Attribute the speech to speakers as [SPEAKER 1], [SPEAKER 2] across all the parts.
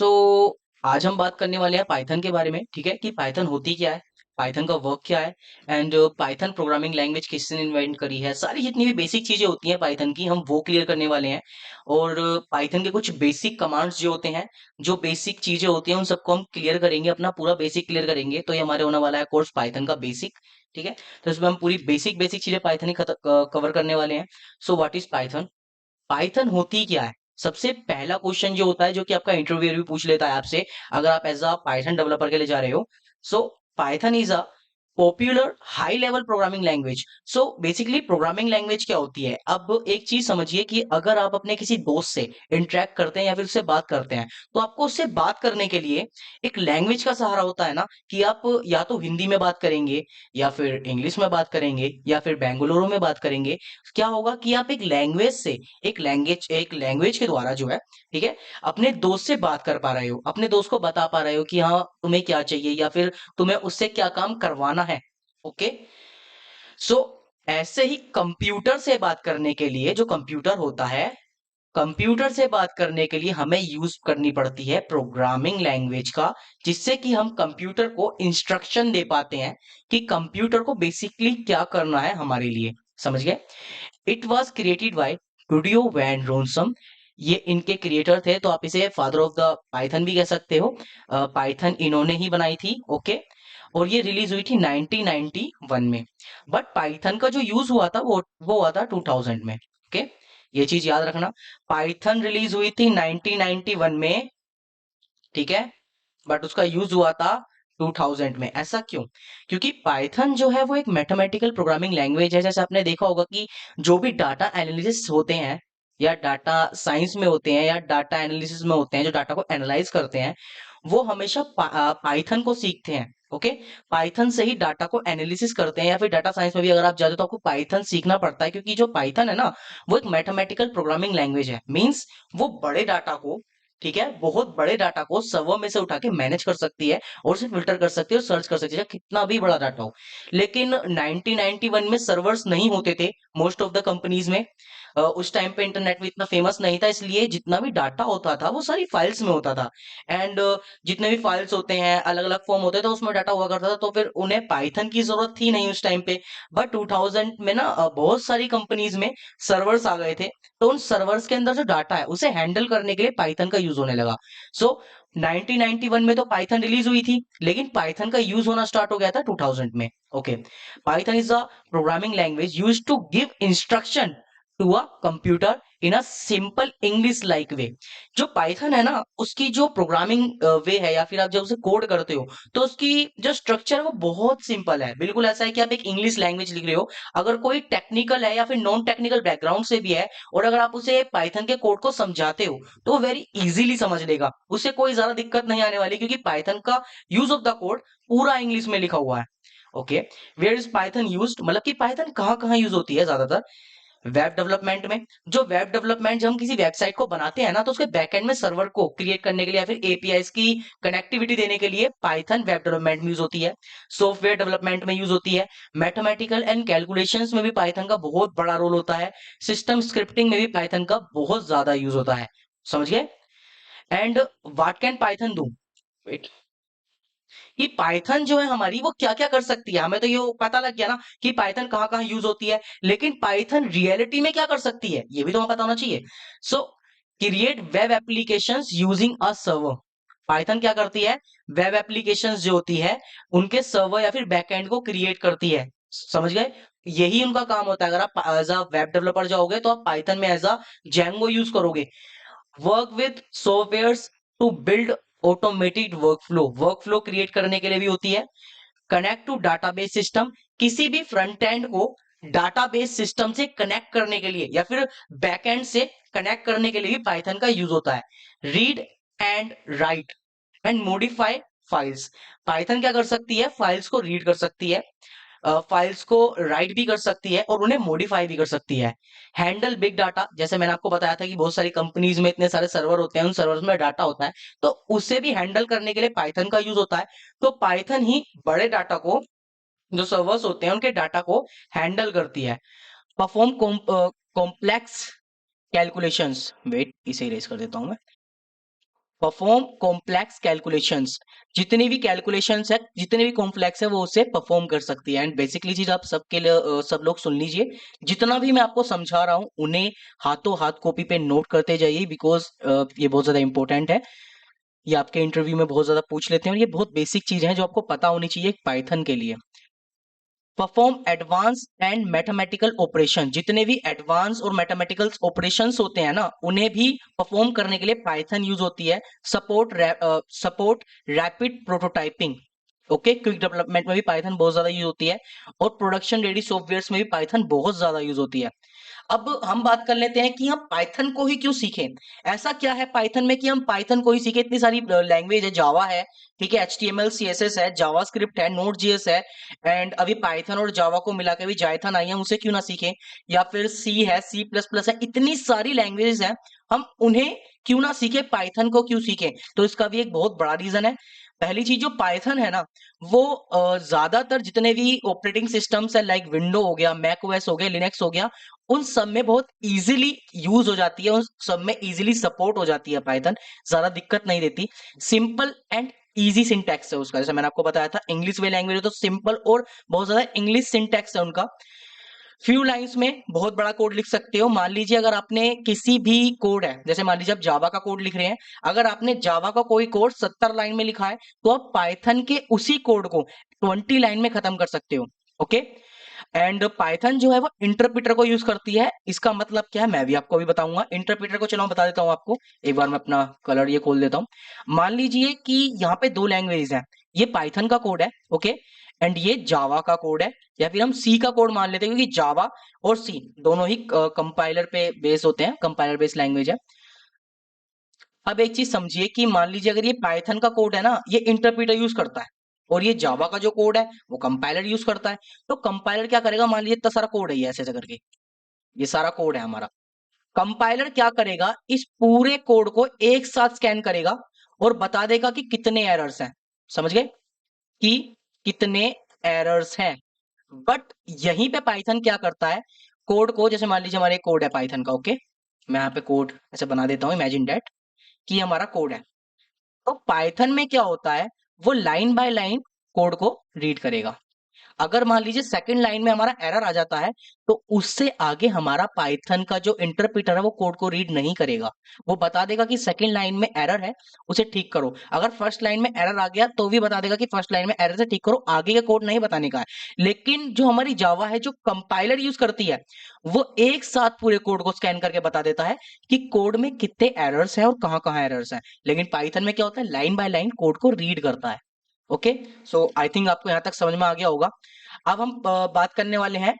[SPEAKER 1] सो आज हम बात करने वाले हैं पाइथन के बारे में। ठीक है कि पाइथन होती क्या है, पाइथन का वर्क क्या है, एंड पाइथन प्रोग्रामिंग लैंग्वेज किसने इन्वेंट करी है। सारी जितनी भी बेसिक चीजें होती हैं पाइथन की हम वो क्लियर करने वाले हैं। और पाइथन के कुछ बेसिक कमांड्स जो होते हैं, जो बेसिक चीजें होती हैं, उन सबको हम क्लियर करेंगे, अपना पूरा बेसिक क्लियर करेंगे। तो ये हमारे होने वाला है कोर्स पाइथन का बेसिक। ठीक है, तो इसमें हम पूरी बेसिक बेसिक चीजें पाइथन ही कवर करने वाले हैं। So what is Python, Python होती क्या है। सबसे पहला क्वेश्चन जो होता है, जो कि आपका इंटरव्यू भी पूछ लेता है आपसे, अगर आप एज अ पाइथन डेवलपर के लिए जा रहे हो। सो Python is a popular high level programming language. So basically programming language क्या होती है, अब एक चीज समझिए कि अगर आप अपने किसी दोस्त से इंटरेक्ट करते हैं या फिर उससे बात करते हैं, तो आपको उससे बात करने के लिए एक लैंग्वेज का सहारा होता है ना, कि आप या तो हिंदी में बात करेंगे, या फिर इंग्लिश में बात करेंगे, या फिर बेंगलुरु में बात करेंगे। क्या होगा कि आप एक लैंग्वेज के द्वारा जो है, ठीक है, अपने दोस्त से बात कर पा रहे हो, अपने दोस्त को बता पा रहे हो कि हाँ तुम्हें क्या चाहिए, या फिर तुम्हें उससे क्या काम करवाना है। ओके, सो ऐसे ही कंप्यूटर से बात करने के लिए, जो कंप्यूटर होता है, कंप्यूटर से बात करने के लिए हमें यूज करनी पड़ती है प्रोग्रामिंग लैंग्वेज का, जिससे कि हम कंप्यूटर को इंस्ट्रक्शन दे पाते हैं कि कंप्यूटर को बेसिकली क्या करना है हमारे लिए। समझ गए। It was created by Guido van Rossum. ये इनके क्रिएटर थे, तो आप इसे फादर ऑफ द पाइथन भी कह सकते हो। पाइथन इन्होंने ही बनाई थी। ओके, और ये रिलीज हुई थी 1991 में। बट पाइथन का जो यूज हुआ था वो हुआ था 2000 में। ओके, ये चीज याद रखना। पाइथन रिलीज हुई थी 1991 में, ठीक है, बट उसका यूज हुआ था 2000 में। ऐसा क्यों? क्योंकि पाइथन जो है वो एक मैथमेटिकल प्रोग्रामिंग लैंग्वेज है। जैसे आपने देखा होगा कि जो भी डाटा एनालिसिस होते हैं, या डाटा साइंस में होते हैं, या डाटा एनालिसिस में होते हैं, जो डाटा को एनालाइज करते हैं, वो हमेशा पाइथन को सीखते हैं। ओके, पाइथन से ही डाटा को एनालिसिस करते हैं, या फिर डाटा साइंस में भी अगर आप जाते हो तो आपको पाइथन सीखना पड़ता है, क्योंकि जो पाइथन है ना, वो एक मैथमेटिकल प्रोग्रामिंग लैंग्वेज है। मींस वो बड़े डाटा को, ठीक है, बहुत बड़े डाटा को सर्वर में से उठा के मैनेज कर सकती है, और उसे फिल्टर कर सकती है और सर्च कर सकती है, कितना भी बड़ा डाटा हो। लेकिन 1991 में सर्वर्स नहीं होते थे मोस्ट ऑफ द कंपनीज में। उस टाइम पे इंटरनेट भी इतना फेमस नहीं था, इसलिए जितना भी डाटा होता था वो सारी फाइल्स में होता था। एंड जितने भी फाइल्स होते हैं, अलग अलग फॉर्म होते थे, उसमें डाटा हुआ करता था, तो फिर उन्हें पाइथन की जरूरत थी नहीं उस टाइम पे। बट 2000 में ना बहुत सारी कंपनीज में सर्वर्स आ गए थे, तो उन सर्वर्स के अंदर जो डाटा है उसे हैंडल करने के लिए पाइथन का यूज होने लगा। सो 1991 में तो पाइथन रिलीज हुई थी, लेकिन पाइथन का यूज होना स्टार्ट हो गया था 2000 में। Okay, Python is a programming language used to give instruction to a computer in a simple English like way. जो पाइथन है ना, उसकी जो प्रोग्रामिंग वे है, या फिर आप जब उसे कोड करते हो, तो उसकी जो स्ट्रक्चर है वो बहुत सिंपल है। बिल्कुल ऐसा है कि आप एक इंग्लिश लैंग्वेज लिख रहे हो, अगर कोई टेक्निकल है या फिर नॉन टेक्निकल बैकग्राउंड से भी है, और अगर आप उसे पाइथन के कोड को समझाते हो, तो वो वेरी इजीली समझ लेगा, उसे कोई ज्यादा दिक्कत नहीं आने वाली, क्योंकि पाइथन का यूज ऑफ द कोड पूरा इंग्लिश में लिखा हुआ है। Okay, where is Python used, मतलब कि पाइथन कहाँ कहाँ यूज होती है ज्यादातर। वेब डेवलपमेंट में, जो वेब डेवलपमेंट, जब हम किसी वेबसाइट को बनाते हैं ना, तो उसके बैकएंड में सर्वर को क्रिएट करने के लिए, या फिर एपीआईज की कनेक्टिविटी देने के लिए पाइथन वेब डेवलपमेंट में यूज होती है। सॉफ्टवेयर डेवलपमेंट में यूज होती है। मैथमेटिकल एंड कैलकुलेशंस में भी पाइथन का बहुत बड़ा रोल होता है। सिस्टम स्क्रिप्टिंग में भी पाइथन का बहुत ज्यादा यूज होता है। समझ गए। And what can Python do, कि पाइथन जो है हमारी, वो क्या क्या कर सकती है। हमें तो ये पता लग गया ना कि पाइथन कहाँ कहाँ यूज होती है, लेकिन पाइथन रियलिटी में क्या कर सकती है, ये भी तो हमें पता होना चाहिए। सो create web applications using a server. Python क्या करती है, वेब एप्लीकेशंस जो होती है, उनके सर्वर या फिर बैकएंड को क्रिएट करती है। समझ गए, यही उनका काम होता है। अगर आप एज अ वेब डेवलपर जाओगे, तो आप पाइथन में एज अ जेंगो यूज करोगे। Work with softwares to build automated workflow, workflow create करने के लिए भी होती है। कनेक्ट टू डाटाबेस सिस्टम, किसी भी फ्रंट एंड को डाटाबेस सिस्टम से कनेक्ट करने के लिए, या फिर बैकएंड से कनेक्ट करने के लिए भी पाइथन का यूज होता है। Read and right and modify files, Python क्या कर सकती है, फाइल्स को रीड कर सकती है, फाइल्स को राइट भी कर सकती है, और उन्हें मॉडिफाई भी कर सकती है। हैंडल बिग डाटा, जैसे मैंने आपको बताया था कि बहुत सारी कंपनीज में इतने सारे सर्वर होते हैं, उन सर्वर्स में डाटा होता है, तो उसे भी हैंडल करने के लिए पाइथन का यूज होता है। तो पाइथन ही बड़े डाटा को, जो सर्वर्स होते हैं उनके डाटा को हैंडल करती है। परफॉर्म कॉम्प्लेक्स कैलकुलेशंस, वेट इसे इरेज कर देता हूं मैं। परफॉर्म कॉम्प्लेक्स कैलकुलेशंस, जितनी भी कैलकुलेशंस है, जितनी भी कॉम्प्लेक्स है वो उसे परफॉर्म कर सकती है। एंड बेसिकली चीज आप सबके लिए सब लोग सुन लीजिए, जितना भी मैं आपको समझा रहा हूँ उन्हें हाथों हाथ कॉपी पे नोट करते जाइए, बिकॉज ये बहुत ज्यादा इंपॉर्टेंट है। ये आपके इंटरव्यू में बहुत ज्यादा पूछ लेते हैं और ये बहुत बेसिक चीज है जो आपको पता होनी चाहिए पाइथन के लिए। Perform advance and mathematical operation, जितने भी एडवांस और मैथमेटिकल ऑपरेशंस होते हैं ना उन्हें भी परफॉर्म करने के लिए पाइथन यूज होती है। Support rapid prototyping, okay, quick development में भी पाइथन बहुत ज्यादा यूज होती है, और प्रोडक्शन रेडी सॉफ्टवेयर में भी पाइथन बहुत ज्यादा यूज होती है। अब हम बात कर लेते हैं कि हम पाइथन को ही क्यों सीखें। ऐसा क्या है पाइथन में कि हम पाइथन को ही सीखें। इतनी सारी लैंग्वेज है, जावा है, ठीक है, एचटीएमएल सीएसएस है, जावास्क्रिप्ट है, नोड जीएस है, एंड अभी पाइथन और जावा को मिला के भी जाइथन आई है, उसे क्यों ना सीखें। या फिर सी है, सी प्लस प्लस है, इतनी सारी लैंग्वेजेस हैं, हम उन्हें क्यों ना सीखें, पाइथन को क्यों सीखें। तो इसका भी एक बहुत बड़ा रीजन है। पहली चीज, जो पाइथन है ना वो ज्यादातर जितने भी ऑपरेटिंग सिस्टम्स है, लाइक विंडो हो गया, मैक ओएस हो गया, लिनक्स हो गया, उन सब में बहुत इजीली यूज हो जाती है, उन सब में इजीली सपोर्ट हो जाती है पाइथन, ज्यादा दिक्कत नहीं देती। सिंपल एंड इजी सिंटैक्स है उसका, जैसे मैंने आपको बताया था इंग्लिश वे लैंग्वेज है तो सिंपल और बहुत ज्यादा इंग्लिश सिंटैक्स है उनका। फ्यू लाइंस में बहुत बड़ा कोड लिख सकते हो। मान लीजिए अगर आपने किसी भी कोड है, जैसे मान लीजिए आप जावा का कोड लिख रहे हैं, अगर आपने जावा का कोई कोड 70 लाइन में लिखा है तो आप पाइथन के उसी कोड को 20 लाइन में खत्म कर सकते हो, ओके। एंड पाइथन जो है वो इंटरप्रिटर को यूज करती है। इसका मतलब क्या है मैं भी आपको अभी बताऊंगा। इंटरप्रिटर को चलो मैं बता देता हूं आपको। एक बार मैं अपना कलर ये खोल देता हूं। मान लीजिए कि यहाँ पे दो लैंग्वेज है, ये पाइथन का कोड है, ओके, एंड ये जावा का कोड है, या फिर हम सी का कोड मान लेते हैं, क्योंकि जावा और सी दोनों ही कंपाइलर पे बेस होते हैं, कंपाइलर बेस्ड लैंग्वेज है। अब एक चीज समझिए कि मान लीजिए अगर ये पाइथन का कोड है ना, ये इंटरप्रिटर यूज करता है, और ये जावा का जो कोड है वो कंपाइलर यूज करता है। तो कंपाइलर क्या करेगा, मान लीजिए इतना सारा कोड है ये ऐसे ऐसे करके, ये सारा कोड है हमारा। कंपाइलर क्या करेगा, इस पूरे कोड को एक साथ स्कैन करेगा और बता देगा कि कितने एरर्स हैं। समझ गए कि कितने एरर्स हैं। बट यहीं पे पाइथन क्या करता है, कोड को, जैसे मान लीजिए हमारे कोड है पाइथन का, ओके, मैं यहाँ पे कोड ऐसे बना देता हूँ, इमेजिन दैट कि हमारा कोड है। तो पाइथन में क्या होता है, वो लाइन बाय लाइन कोड को रीड करेगा। अगर मान लीजिए सेकंड लाइन में हमारा एरर आ जाता है, तो उससे आगे हमारा पाइथन का जो इंटरप्रिटर है वो कोड को रीड नहीं करेगा। वो बता देगा कि सेकंड लाइन में एरर है, उसे ठीक करो। अगर फर्स्ट लाइन में एरर आ गया तो भी बता देगा कि फर्स्ट लाइन में एरर से ठीक करो, आगे का कोड नहीं बताने का है। लेकिन जो हमारी जावा है, जो कंपाइलर यूज करती है, वो एक साथ पूरे कोड को स्कैन करके बता देता है कि कोड में कितने एरर्स हैं और कहां कहां एरर्स हैं। लेकिन पाइथन में क्या होता है, लाइन बाय लाइन कोड को रीड करता है। ओके, सो आई थिंक आपको यहां तक समझ में आ गया होगा। अब हम बात करने वाले हैं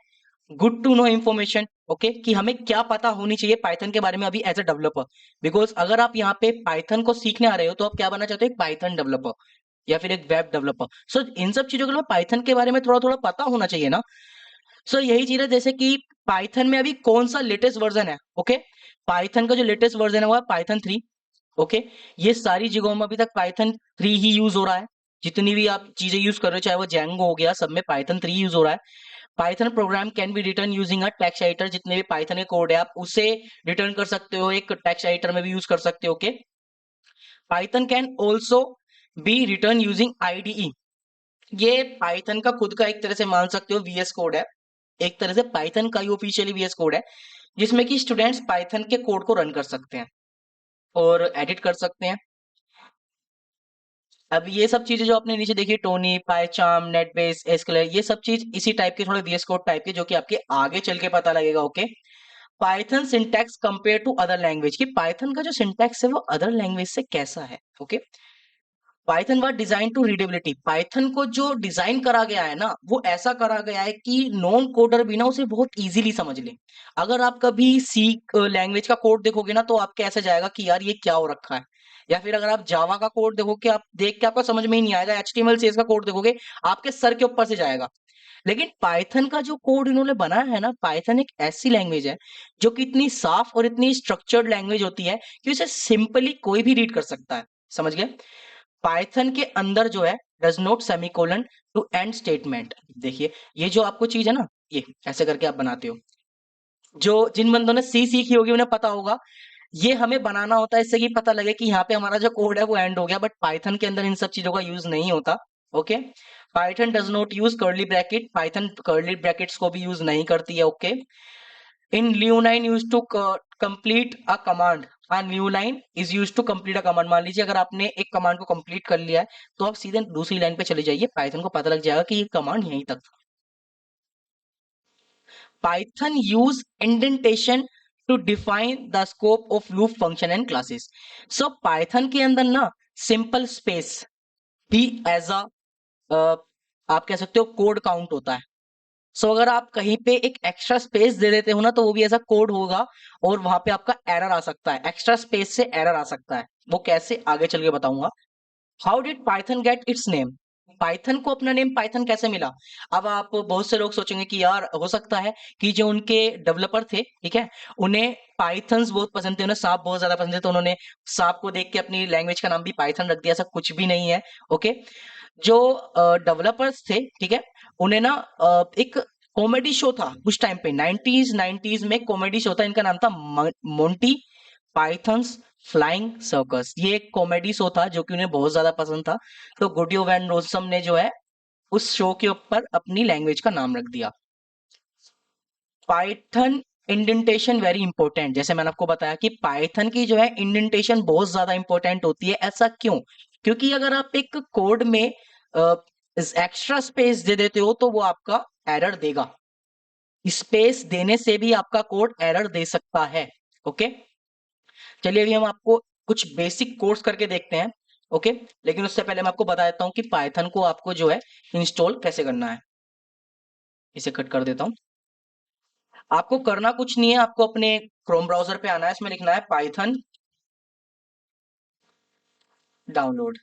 [SPEAKER 1] good to know information, okay, कि हमें क्या पता होनी चाहिए पाइथन के बारे में अभी एज अ डेवलपर। बिकॉज अगर आप यहाँ पे पाइथन को सीखने आ रहे हो तो आप क्या बनना चाहते हो, एक पाइथन डेवलपर या फिर एक वेब डेवलपर। सो इन सब चीजों के लिए पाइथन के बारे में थोड़ा थोड़ा पता होना चाहिए ना। सो यही चीज है, जैसे कि पाइथन में अभी कौन सा लेटेस्ट वर्जन है, ओके, पाइथन का जो लेटेस्ट वर्जन है वो है पाइथन 3, ओके। ये सारी जगहों में अभी तक पाइथन 3 ही यूज हो रहा है। जितनी भी आप चीजें यूज कर रहे हो, चाहे वो जेंगो हो गया, सब में पाइथन 3 यूज हो रहा है। Python programme can be return using a text editor, जितने भी पाइथन के कोड है आप उसे रिटर्न कर सकते हो, एक टेक्स्ट एडिटर में भी यूज कर सकते हो, okay. Python can also be return using IDE. ये पाइथन का खुद का एक तरह से मान सकते हो वीएस कोड है, एक तरह से पाइथन का ही ऑफिशियली वीएस कोड है, जिसमें कि स्टूडेंट्स पाइथन के कोड को रन कर सकते हैं और एडिट कर सकते हैं। अब ये सब चीजें जो आपने नीचे देखी, टोनी, पाइचार्म, नेटबेस, एस्केलर, ये सब चीज इसी टाइप के, थोड़े वीएस कोड टाइप के, जो कि आपके आगे चल के पता लगेगा, okay. Python syntax compare to other language, कि पाइथन का जो सिंटैक्स है वो अदर लैंग्वेज से कैसा है, okay. Python was design to readability, Python को जो डिजाइन करा गया है ना वो ऐसा करा गया है कि नॉन कोडर भी ना उसे बहुत इजीली समझ ले। अगर आप कभी सी लैंग्वेज का कोड देखोगे ना तो आपके ऐसे जाएगा कि यार ये क्या हो रखा है। या फिर अगर आप जावा का कोड देखोगे, आप देख के आपको समझ में ही नहीं आएगा। एचटीएमएल सीएस का कोड देखोगे, आपके सर के ऊपर से जाएगा। लेकिन पाइथन का जो कोड इन्होंने बनाया है ना, पाइथन एक ऐसी लैंग्वेज है जो कि इतनी साफ और इतनी स्ट्रक्चर्ड लैंग्वेज होती है कि उसे सिंपली कोई भी रीड कर सकता है। समझ गए। पाइथन के अंदर जो है does not semicolon to end statement. देखिए ये जो आपको चीज है ना, ये ऐसे करके आप बनाते हो। जो जिन बंदों ने सी सीखी होगी उन्हें पता होगा, ये हमें बनाना होता है इससे कि पता लगे कि यहाँ पे हमारा जो कोड है वो एंड हो गया, बट पाइथन के अंदर इन सब चीजों का यूज नहीं होता। Okay, Python does not use curly bracket, Python curly brackets को भी यूज नहीं करती है। Okay, in new line use to complete a command, a new line is use to complete a command. मान लीजिए अगर आपने एक कमांड को कंप्लीट कर लिया है तो आप सीधे दूसरी लाइन पे चले जाइए, पाइथन को पता लग जाएगा कि ये कमांड यहीं तक था। Python use indentation to define the scope of loop function and classes. So Python के अंदर ना सिंपल स्पेस भी एज अ आप कह सकते हो कोड काउंट होता है। सो अगर आप कहीं पे एक एक्स्ट्रा स्पेस दे देते हो ना तो वो भी ऐसा कोड होगा और वहां पे आपका एरर आ सकता है, एक्स्ट्रा स्पेस से एरर आ सकता है। वो कैसे आगे चल के बताऊंगा। How did Python get its name? Python को अपना नेम पाइथन कैसे मिला? अब आप बहुत से लोग सोचेंगे कि यार हो सकता है कि जो उनके डेवलपर थे, ठीक है, उन्हें पाइथन्स बहुत पसंद थे, उन्हें सांप बहुत ज्यादा पसंद थे, तो उन्होंने सांप को देख के अपनी लैंग्वेज का नाम भी पाइथन रख दिया। ऐसा कुछ भी नहीं है। ओके, जो डेवलपर्स थे, ठीक है, उन्हें ना एक कॉमेडी शो था उस टाइम पे, 90s में कॉमेडी शो था, इनका नाम था मोंटी पाइथन्स फ्लाइंग सर्कस। ये एक कॉमेडी शो था जो कि उन्हें बहुत ज्यादा पसंद था, तो गुडियो वैन रोसम ने जो है उस शो के ऊपर अपनी लैंग्वेज का नाम रख दिया। पाइथन इंडेंटेशन वेरी इंपॉर्टेंट, जैसे मैंने आपको बताया कि पाइथन की जो है इंडेंटेशन बहुत ज्यादा इंपॉर्टेंट होती है। ऐसा क्यों? क्योंकि अगर आप एक कोड में एक्स्ट्रा स्पेस दे देते हो तो वो आपका एरर देगा। स्पेस देने से भी आपका कोड एरर दे सकता है। ओके, चलिए अभी हम आपको कुछ बेसिक कोर्स करके देखते हैं। ओके, लेकिन उससे पहले मैं आपको बता देता हूं कि पाइथन को आपको जो है इंस्टॉल कैसे करना है। इसे कट कर देता हूं। आपको करना कुछ नहीं है, आपको अपने क्रोम ब्राउजर पे आना है, इसमें लिखना है पाइथन डाउनलोड।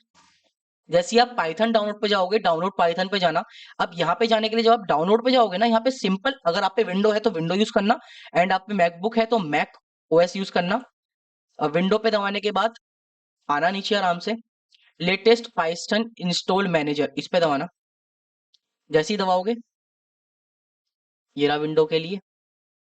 [SPEAKER 1] जैसे ही आप पाइथन डाउनलोड पे जाओगे, डाउनलोड पाइथन पे जाना। अब यहाँ पे जाने के लिए जब आप डाउनलोड पे जाओगे ना, यहाँ पे सिंपल, अगर आप पे विंडो है तो विंडो यूज करना, एंड आप पे मैकबुक है तो मैक ओएस यूज करना। विंडो पे दबाने के बाद आना नीचे आराम से, लेटेस्ट पाइथन इंस्टॉल मैनेजर, इस पे दबाना। जैसे ही दबाओगे, ये रहा विंडो के लिए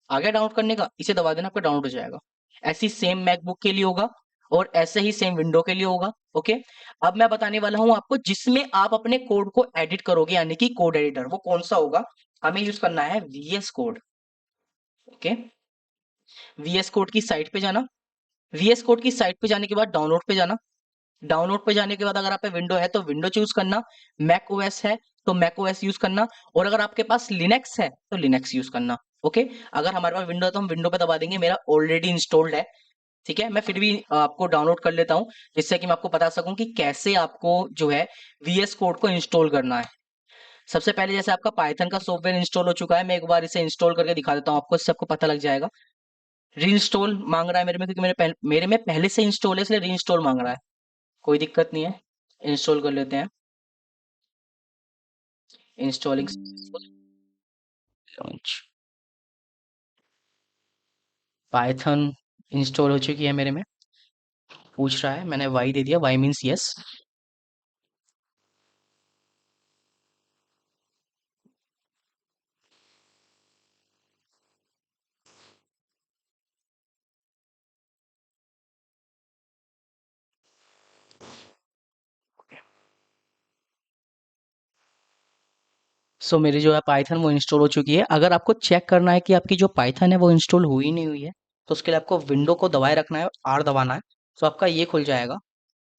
[SPEAKER 1] आ गया डाउनलोड करने का, इसे दबा देना, आपका डाउनलोड हो जाएगा। ऐसी सेम मैकबुक के लिए होगा और ऐसे ही सेम विंडो के लिए होगा। ओके, अब मैं बताने वाला हूं आपको जिसमें आप अपने कोड को एडिट करोगे, यानी कि कोड एडिटर, वो कौन सा होगा। हमें यूज करना है VS code. Okay, VS code की साइट पे जाना। वीएस कोड की साइट पे जाने के बाद डाउनलोड पे जाना। डाउनलोड पे जाने के बाद अगर आप पे विंडो है तो विंडो चूज करना, मैक ओएस है तो मैक ओएस यूज करना, और अगर आपके पास लिनक्स है तो लिनक्स यूज करना। ओके, अगर हमारे पास विंडो है तो हम विंडो पे दबा देंगे, मेरा ऑलरेडी इंस्टॉल्ड है। ठीक है, मैं फिर भी आपको डाउनलोड कर लेता हूं जिससे कि मैं आपको बता सकूं कि कैसे आपको जो है वीएस कोड को इंस्टॉल करना है। सबसे पहले जैसे आपका पाइथन का सॉफ्टवेयर इंस्टॉल हो चुका है, मैं एक बार इसे इंस्टॉल करके दिखा देता हूं आपको, इससे आपको पता लग जाएगा। री इंस्टॉल मांग रहा है मेरे में, क्योंकि मेरे में पहले से इंस्टॉल है, इसलिए री इंस्टॉल मांग रहा है। कोई दिक्कत नहीं है, इंस्टॉल कर लेते हैं। इंस्टॉलिंग लॉन्च, पाइथन इंस्टॉल हो चुकी है मेरे में। पूछ रहा है, मैंने वाई दे दिया, वाई मीन्स यस। सो मेरी जो है पाइथन वो इंस्टॉल हो चुकी है। अगर आपको चेक करना है कि आपकी जो पाइथन है वो इंस्टॉल हुई नहीं हुई है, तो उसके लिए आपको विंडो को दबाए रखना है, आर दबाना है, तो आपका ये खुल जाएगा।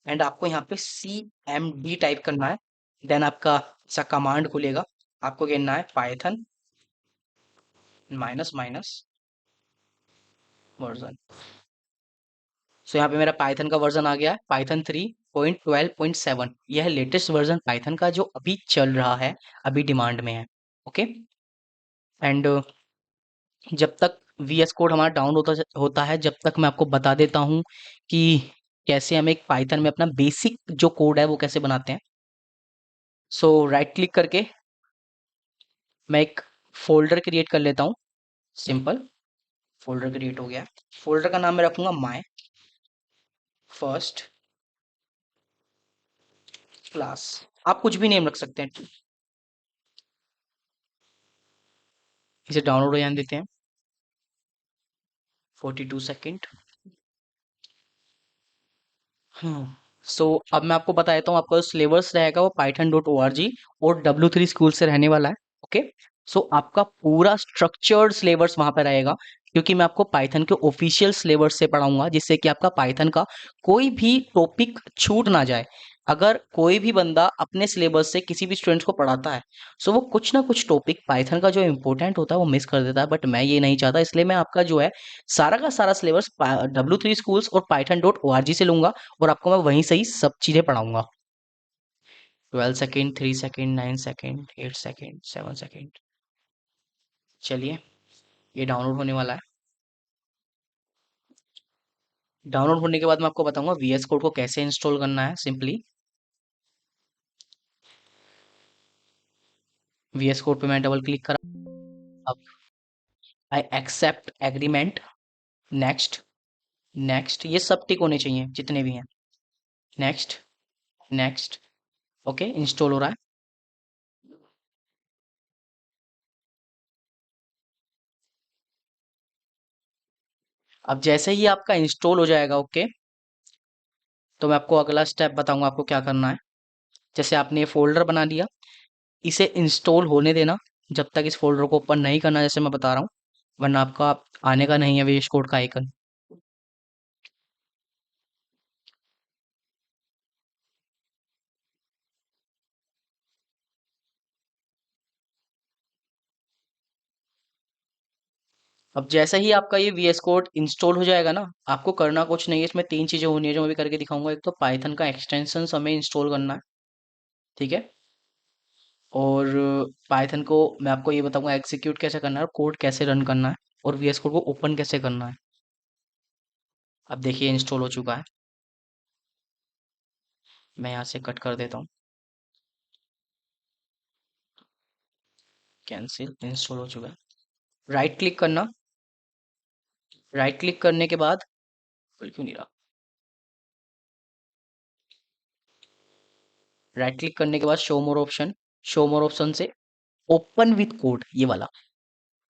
[SPEAKER 1] एंड आपको यहाँ पे CMD टाइप करना है, देन आपका ऐसा कमांड खुलेगा। आपको कहना है पाइथन माइनस माइनस वर्जन। सो यहाँ पे मेरा पाइथन का वर्जन आ गया है, पाइथन 3.12.7। यह है लेटेस्ट वर्जन पाइथन का जो अभी चल रहा है, अभी डिमांड में है। ओके, एंड जब तक वीएस कोड हमारा डाउन होता है, जब तक मैं आपको बता देता हूँ कि कैसे हम एक पाइथन में अपना बेसिक जो कोड है वो कैसे बनाते हैं। सो राइट क्लिक करके मैं एक फोल्डर क्रिएट कर लेता हूँ। सिंपल, फोल्डर क्रिएट हो गया। फोल्डर का नाम मैं रखूंगा माय फर्स्ट क्लास। आप कुछ भी नेम रख सकते हैं। इसे डाउनलोड हो जाने देते हैं, 42 सेकेंड। हम्म। सो अब मैं आपको बता देता हूँ, आपका सिलेबस रहेगा वो python.org और W3 स्कूल से रहने वाला है। ओके। सो आपका पूरा स्ट्रक्चर्ड सिलेबस वहां पर रहेगा, क्योंकि मैं आपको पाइथन के ऑफिशियल सिलेबस से पढ़ाऊंगा, जिससे कि आपका पाइथन का कोई भी टॉपिक छूट ना जाए। अगर कोई भी बंदा अपने सिलेबस से किसी भी स्टूडेंट्स को पढ़ाता है, सो वो कुछ ना कुछ टॉपिक पाइथन का जो इंपॉर्टेंट होता है वो मिस कर देता है, बट मैं ये नहीं चाहता। इसलिए मैं आपका जो है सारा का सारा सिलेबस W3 स्कूल्स और python.org से लूंगा, और आपको मैं वहीं से ही सब चीजें पढ़ाऊंगा। 12 second, 3 second, 9 second, 8 second, 7 second. चलिए, ये डाउनलोड होने वाला है। डाउनलोड होने के बाद मैं आपको बताऊंगा VS कोड को कैसे इंस्टॉल करना है। सिंपली VS कोड पे मैं डबल क्लिक करा। अब I accept agreement, next, next, ये सब टिक होने चाहिए जितने भी हैं। Next, next. ओके, इंस्टॉल हो रहा है। अब जैसे ही आपका इंस्टॉल हो जाएगा, ओके, तो मैं आपको अगला स्टेप बताऊंगा आपको क्या करना है। जैसे आपने ये फोल्डर बना लिया, इसे इंस्टॉल होने देना, जब तक इस फोल्डर को ओपन नहीं करना, जैसे मैं बता रहा हूँ, वरना आपका आने का नहीं है VS कोड का आइकन। अब जैसे ही आपका ये VS कोड इंस्टॉल हो जाएगा ना, आपको करना कुछ नहीं है। इसमें तीन चीजें होनी है जो मैं भी करके दिखाऊंगा। एक तो पाइथन का एक्सटेंशन हमें इंस्टॉल करना है, ठीक है। और पाइथन को मैं आपको ये बताऊंगा एग्जीक्यूट कैसे करना है, और कोड कैसे रन करना है, और VS कोड को ओपन कैसे करना है। अब देखिए इंस्टॉल हो चुका है। मैं यहाँ से कट कर देता हूँ। कैंसिल, इंस्टॉल हो चुका है। राइट क्लिक करना। राइट क्लिक करने के बाद, क्यों नहीं रहा, राइट क्लिक करने के बाद शो मोर ऑप्शन, शो मोर ऑप्शन से ओपन विथ कोड, ये वाला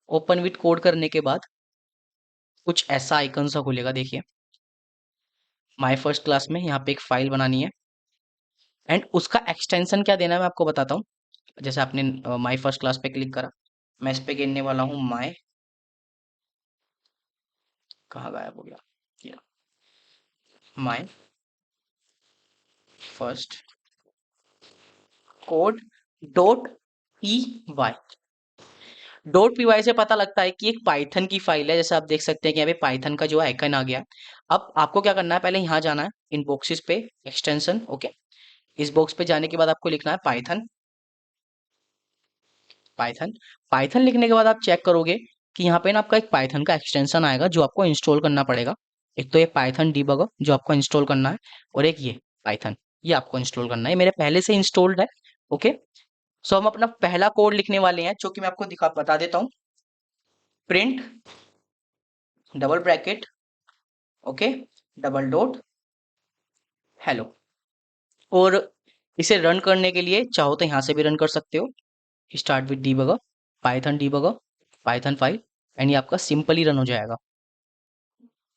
[SPEAKER 1] ओपन विथ कोड करने के बाद कुछ ऐसा आइकन सा खुलेगा, देखिए। माय फर्स्ट क्लास में यहाँ पे एक फाइल बनानी है, एंड उसका एक्सटेंशन क्या देना है मैं आपको बताता हूँ। जैसे आपने माय फर्स्ट क्लास पे क्लिक करा, मैं इस पे गिनने वाला हूँ माय, कहाँ गायब हो गया, my first code dot P Y. Dot P Y से पता लगता है कि एक पाइथन की फाइल है। जैसे आप देख सकते हैं कि यहाँ पे पाइथन का जो आइकन आ गया। अब आपको क्या करना है, पहले यहाँ जाना है इन बॉक्सेस पे, एक्सटेंशन, ओके। इस बॉक्स पे जाने के बाद आपको लिखना है पाइथन, पाइथन। पाइथन लिखने के बाद आप चेक करोगे कि यहाँ पे ना आपका एक पाइथन का एक्सटेंशन आएगा जो आपको इंस्टॉल करना पड़ेगा। एक तो ये पाइथन डीबगर जो आपको इंस्टॉल करना है, और एक ये पाइथन, ये आपको इंस्टॉल करना है। ये मेरे पहले से इंस्टॉल्ड है, ओके। सो हम अपना पहला कोड लिखने वाले हैं, जो कि मैं आपको दिखा बता देता हूँ। Print, double bracket, okay, double dot, hello. और इसे रन करने के लिए चाहो तो यहाँ से भी रन कर सकते हो। Start with debugger, Python debugger, Python file, and ये आपका सिंपली रन हो जाएगा।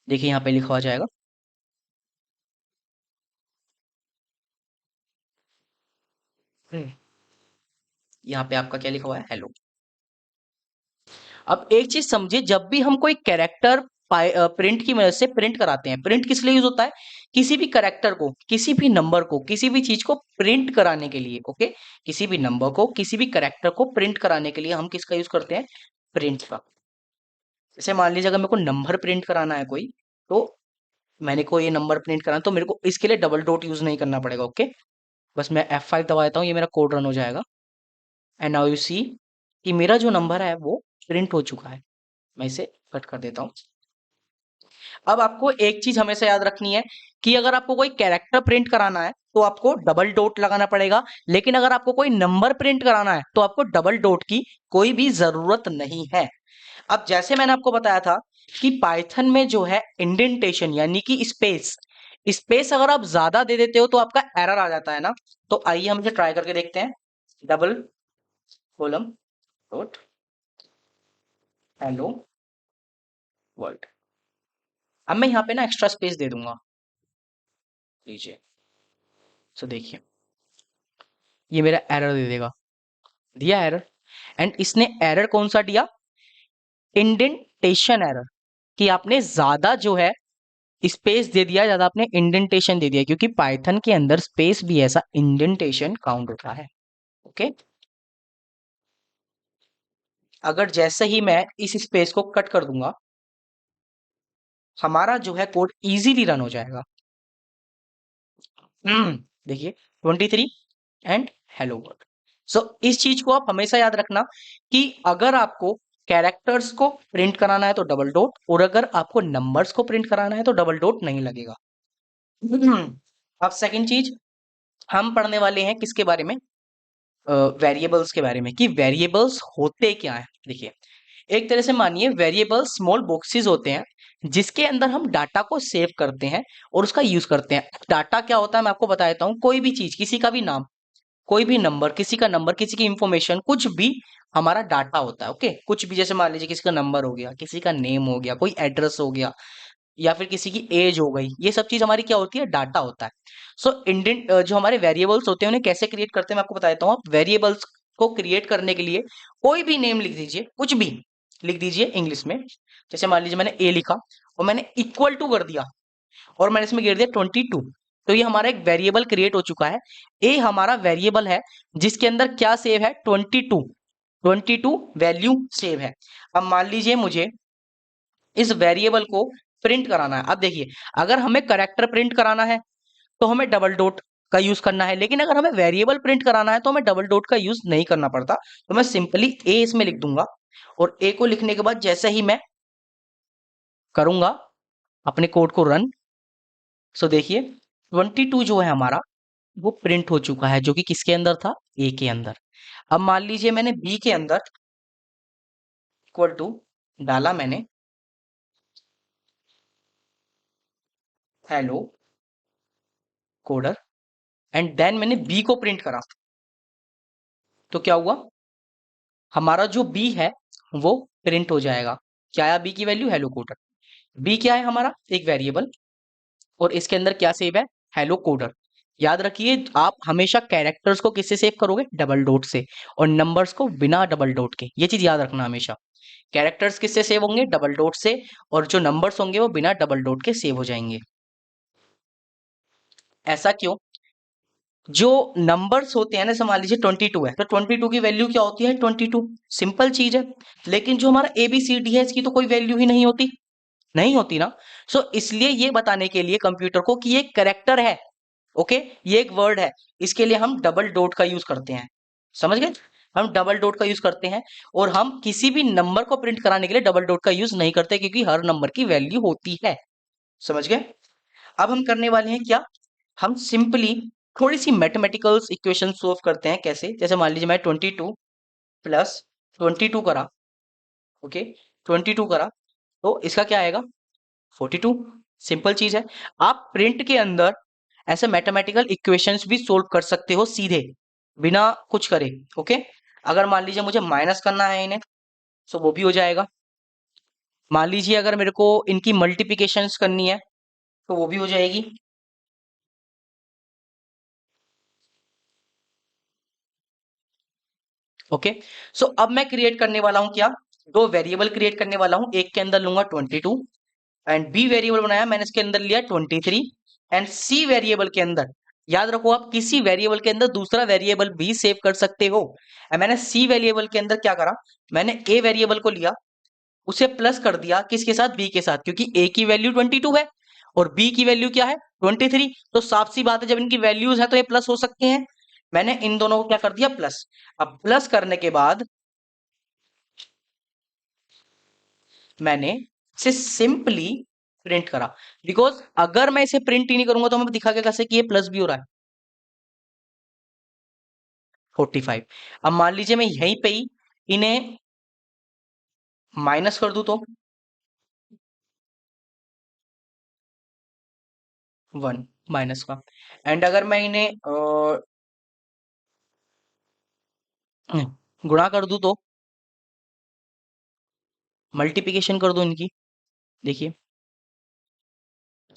[SPEAKER 1] देखिए यहाँ पे लिखा आ जाएगा। यहाँ पे आपका क्या लिखा हुआ है, हेलो। अब एक चीज समझिए, जब भी हम कोई कैरेक्टर प्रिंट की मदद से प्रिंट कराते हैं, प्रिंट किस लिए यूज होता है, किसी भी कैरेक्टर को, किसी भी नंबर को, किसी भी चीज को प्रिंट कराने के लिए, ओके। किसी भी नंबर को, किसी भी कैरेक्टर को प्रिंट कराने के लिए हम किसका यूज करते हैं, प्रिंट का। जैसे मान लीजिए अगर मेरे को नंबर प्रिंट कराना है कोई, तो मैंने को ये नंबर प्रिंट कराना, तो मेरे को इसके लिए डबल डॉट यूज नहीं करना पड़ेगा, ओके। बस मैं F5 दबा देता हूँ, ये मेरा कोड रन हो जाएगा। एंड नाउ यू सी कि मेरा जो नंबर है वो प्रिंट हो चुका है। मैं इसे कट कर देता हूँ। अब आपको एक चीज हमेशा याद रखनी है कि अगर आपको कोई कैरेक्टर प्रिंट कराना है तो आपको डबल डॉट लगाना पड़ेगा, लेकिन अगर आपको कोई नंबर प्रिंट कराना है तो आपको डबल डॉट की कोई भी जरूरत नहीं है। अब जैसे मैंने आपको बताया था कि पाइथन में जो है इंडेंटेशन यानी कि स्पेस, स्पेस अगर आप ज्यादा दे देते हो तो आपका एरर आ जाता है ना। तो आइए हम इसे ट्राई करके देखते हैं। Double colon dot hello world. अब मैं यहाँ पे ना एक्स्ट्रा स्पेस दे दूंगा, लीजिए, सो देखिए ये मेरा एरर दे देगा, दिया एरर। एंड इसने एरर कौन सा दिया, इंडेंटेशन एरर, कि आपने ज्यादा जो है स्पेस दे दिया, ज्यादा आपने इंडेंटेशन दे दिया, क्योंकि पाइथन के अंदर स्पेस भी ऐसा इंडेंटेशन काउंट होता है। ओके, अगर जैसे ही मैं इस स्पेस को कट कर दूंगा, हमारा जो है कोड इजीली रन हो जाएगा। देखिए 23 एंड हेलो वर्ल्ड। सो इस चीज को आप हमेशा याद रखना कि अगर आपको कैरेक्टर्स को प्रिंट कराना है तो डबल डॉट, और अगर आपको नंबर्स को प्रिंट कराना है तो डबल डॉट नहीं लगेगा। अब सेकंड चीज हम पढ़ने वाले हैं किसके बारे में, वेरिएबल्स के बारे में, कि वेरिएबल्स होते क्या है। देखिए एक तरह से मानिए वेरिएबल स्मॉल बॉक्सेस होते हैं जिसके अंदर हम डाटा को सेव करते हैं और उसका यूज करते हैं। डाटा क्या होता है मैं आपको बता देता हूँ, कोई भी चीज, किसी का भी नाम, कोई भी नंबर, किसी की इंफॉर्मेशन, कुछ भी हमारा डाटा होता है। ओके, कुछ भी, जैसे मान लीजिए किसी का नंबर हो गया, किसी का नेम हो गया, कोई एड्रेस हो गया, या फिर किसी की एज हो गई, ये सब चीज हमारी क्या होती है, डाटा होता है। सो इंडेंट जो हमारे वेरिएबल्स होते हैं उन्हें कैसे क्रिएट करते हैं मैं आपको बता देता हूँ। आप वेरिएबल्स को क्रिएट करने के लिए कोई भी नेम लिख दीजिए, कुछ भी लिख दीजिए इंग्लिश में। जैसे मान लीजिए मैंने ए लिखा और मैंने इक्वल टू कर दिया और मैंने इसमें गिर दिया 22, तो ये हमारा एक वेरिएबल क्रिएट हो चुका है। ए हमारा वेरिएबल है जिसके अंदर क्या सेव है, 22, 22 वैल्यू सेव है। अब मान लीजिए मुझे इस वेरिएबल को प्रिंट कराना है। अब देखिए अगर हमें करेक्टर प्रिंट कराना है तो हमें डबल डॉट का यूज करना है, लेकिन अगर हमें वेरिएबल प्रिंट कराना है तो हमें डबल डॉट का यूज नहीं करना पड़ता। तो मैं सिंपली ए इसमें लिख दूंगा, और ए को लिखने के बाद जैसे ही मैं करूंगा अपने कोड को रन, सो देखिए 22 जो है हमारा वो प्रिंट हो चुका है, जो कि किसके अंदर था, ए के अंदर। अब मान लीजिए मैंने बी के अंदर इक्वल टू डाला, मैंने हेलो कोडर, एंड देन मैंने बी को प्रिंट करा, तो क्या हुआ, हमारा जो बी है वो प्रिंट हो जाएगा। क्या आया बी की वैल्यू, हेलो कोडर। बी क्या है हमारा, एक वेरिएबल, और इसके अंदर क्या सेव है, हेलो कोडर। याद रखिए आप हमेशा कैरेक्टर्स को किससे सेव करोगे, डबल डॉट से, और नंबर्स को बिना डबल डॉट के। ये चीज याद रखना हमेशा, कैरेक्टर्स किससे सेव होंगे, डबल डॉट से, और जो नंबर्स होंगे वो बिना डबल डॉट के सेव हो जाएंगे। ऐसा क्यों, जो नंबर्स होते हैं ना, जैसे मान लीजिए 22 है तो 22 की वैल्यू क्या होती है, 22, सिंपल चीज है। लेकिन जो हमारा ABCD है इसकी तो कोई वैल्यू ही नहीं होती, नहीं होती ना। सो इसलिए ये बताने के लिए कंप्यूटर को कि ये करेक्टर है, ओके, ये एक वर्ड है, इसके लिए हम डबल डॉट का यूज करते हैं। समझ गए, हम डबल डॉट का यूज करते हैं, और हम किसी भी नंबर को प्रिंट कराने के लिए डबल डॉट का यूज नहीं करते, क्योंकि हर नंबर की वैल्यू होती है। समझ गए। अब हम करने वाले हैं क्या, हम सिंपली थोड़ी सी मैथमेटिकल्स इक्वेशन सॉल्व करते हैं। कैसे, जैसे मान लीजिए मैं 22 प्लस 22 करा, ओके, 22 करा, तो इसका क्या आएगा, 42। सिंपल चीज है। आप प्रिंट के अंदर ऐसे मैथमेटिकल इक्वेशंस भी सोल्व कर सकते हो सीधे, बिना कुछ करे। ओके, अगर मान लीजिए मुझे माइनस करना है इन्हें, तो वो भी हो जाएगा। मान लीजिए अगर मेरे को इनकी मल्टीप्लिकेशंस करनी है तो वो भी हो जाएगी। ओके, सो अब मैं क्रिएट करने वाला हूं क्या, दो वेरिएबल क्रिएट करने वाला हूं। एक के अंदर लूंगा 22, एंड बी वेरिएबल बनाया मैंने, इसके अंदर लिया 23, एंड सी वेरिएबल के अंदर, याद रखो आप किसी वेरिएबल के अंदर दूसरा वेरिएबल भी सेव कर सकते हो। मैंने सी वेरिएबल के अंदर क्या करा, मैंने ए वेरिएबल को लिया, उसे प्लस कर दिया किसके साथ, बी के साथ, क्योंकि ए की वैल्यू 22 है और बी की वैल्यू क्या है, 23। तो साफ सी बात है जब इनकी वैल्यूज है तो ये प्लस हो सकते हैं। मैंने इन दोनों को क्या कर दिया, प्लस। अब प्लस करने के बाद मैंने इसे सिंपली प्रिंट करा, बिकॉज अगर मैं इसे प्रिंट ही नहीं करूंगा तो मैं दिखा के कैसे कि ये प्लस भी हो रहा है, 45। अब मान लीजिए मैं यहीं पे ही इन्हें माइनस कर दूं तो 1 माइनस का, एंड अगर मैं इन्हें गुणा कर दूं तो मल्टीप्लिकेशन कर दूं इनकी, देखिए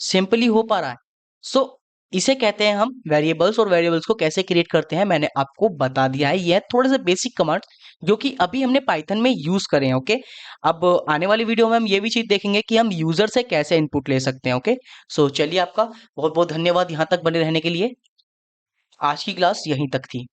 [SPEAKER 1] सिंपली हो पा रहा है। सो इसे कहते हैं हम वेरिएबल्स, और वेरिएबल्स को कैसे क्रिएट करते हैं मैंने आपको बता दिया है। ये थोड़े से बेसिक कमांड्स जो कि अभी हमने पाइथन में यूज करे हैं। ओके, अब आने वाली वीडियो में हम ये भी चीज देखेंगे कि हम यूजर से कैसे इनपुट ले सकते हैं। ओके, सो चलिए, आपका बहुत बहुत धन्यवाद यहाँ तक बने रहने के लिए। आज की क्लास यहीं तक थी।